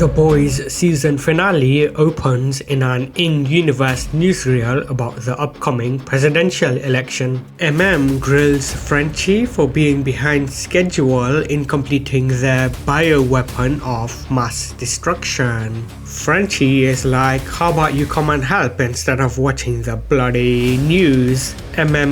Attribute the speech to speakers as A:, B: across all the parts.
A: The Boys season finale opens in an in-universe newsreel about the upcoming presidential election. Grills Frenchie for being behind schedule in completing their bioweapon of mass destruction. Frenchie is like, how about you come and help instead of watching the bloody news?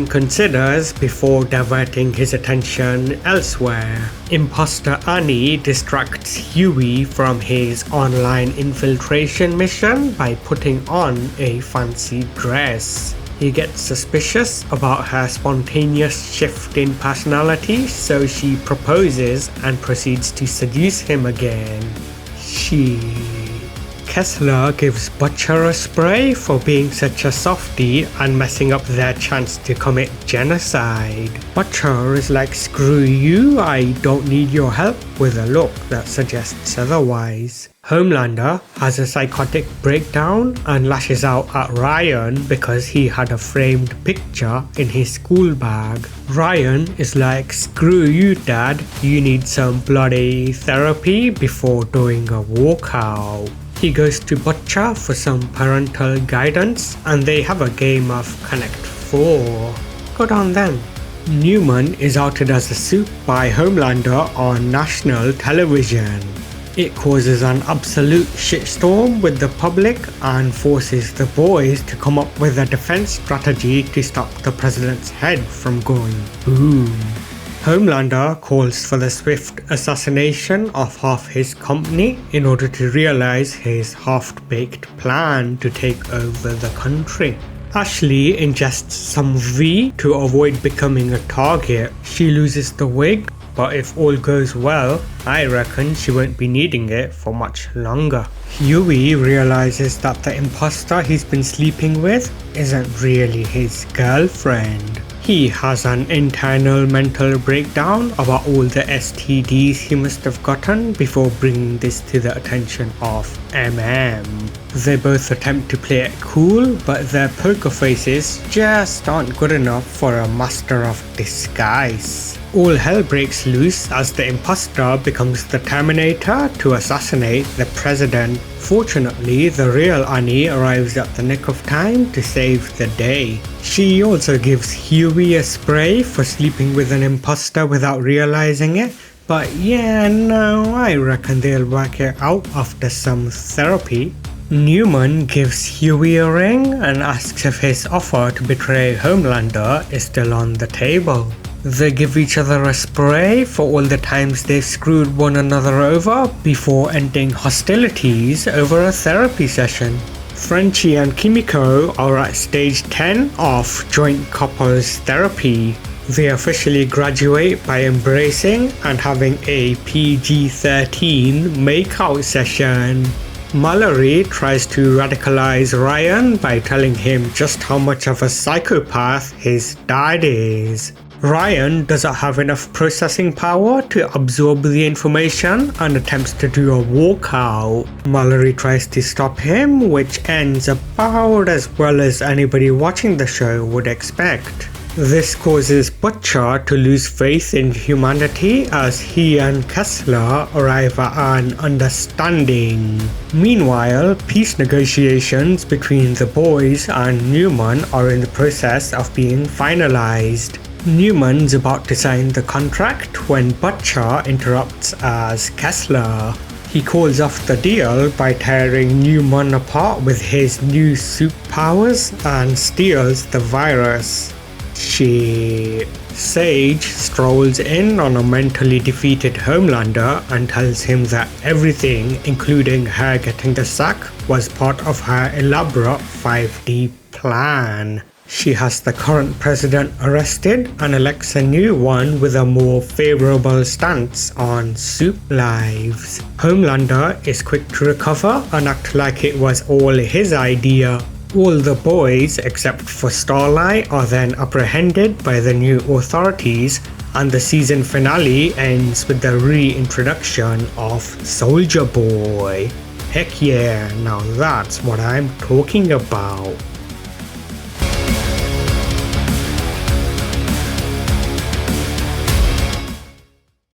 A: Considers before diverting his attention elsewhere. Imposter Annie distracts Huey from his online infiltration mission by putting on a fancy dress. He gets suspicious about her spontaneous shift in personality, so she proposes and proceeds to seduce him again. Kessler gives Butcher a spray for being such a softie and messing up their chance to commit genocide. Butcher is like, screw you, I don't need your help, with a look that suggests otherwise. Homelander has a psychotic breakdown and lashes out at Ryan because he had a framed picture in his school bag. Ryan is like, screw you dad, you need some bloody therapy before doing a walkout. He goes to Butcher for some parental guidance and they have a game of Connect 4. Good on them. Newman is outed as a soup by Homelander on national television. It causes an absolute shitstorm with the public and forces the boys to come up with a defense strategy to stop the president's head from going boom. Homelander calls for the swift assassination of half his company in order to realize his half-baked plan to take over the country. Ashley ingests some V to avoid becoming a target. She loses the wig, but if all goes well, I reckon she won't be needing it for much longer. Huey realizes that the imposter he's been sleeping with isn't really his girlfriend. He has an internal mental breakdown about all the STDs he must have gotten before bringing this to the attention of They both attempt to play it cool, but their poker faces just aren't good enough for a master of disguise. All hell breaks loose as the imposter becomes the Terminator to assassinate the president. Fortunately, the real Annie arrives at the nick of time to save the day. She also gives Huey a spray for sleeping with an imposter without realizing it, but yeah, no, I reckon they'll work it out after some therapy. Newman gives Huey a ring and asks if his offer to betray Homelander is still on the table. They give each other a spray for all the times they've screwed one another over before ending hostilities over a therapy session. Frenchie and Kimiko are at stage 10 of joint couples therapy. They officially graduate by embracing and having a PG-13 makeout session. Mallory tries to radicalize Ryan by telling him just how much of a psychopath his dad is. Ryan doesn't have enough processing power to absorb the information and attempts to do a walkout. Mallory tries to stop him, which ends about as well as anybody watching the show would expect. This causes Butcher to lose faith in humanity as he and Kessler arrive at an understanding. Meanwhile, peace negotiations between the boys and Newman are in the process of being finalized. Newman's about to sign the contract when Butcher interrupts as Kessler. He calls off the deal by tearing Newman apart with his new suit powers and steals the virus. Sage strolls in on a mentally defeated Homelander and tells him that everything, including her getting the sack, was part of her elaborate 5D plan. She has the current president arrested and elects a new one with a more favorable stance on soup lives. Homelander is quick to recover and act like it was all his idea. All the boys, except for Starlight, are then apprehended by the new authorities, and the season finale ends with the reintroduction of Soldier Boy. Heck yeah, now that's what I'm talking about.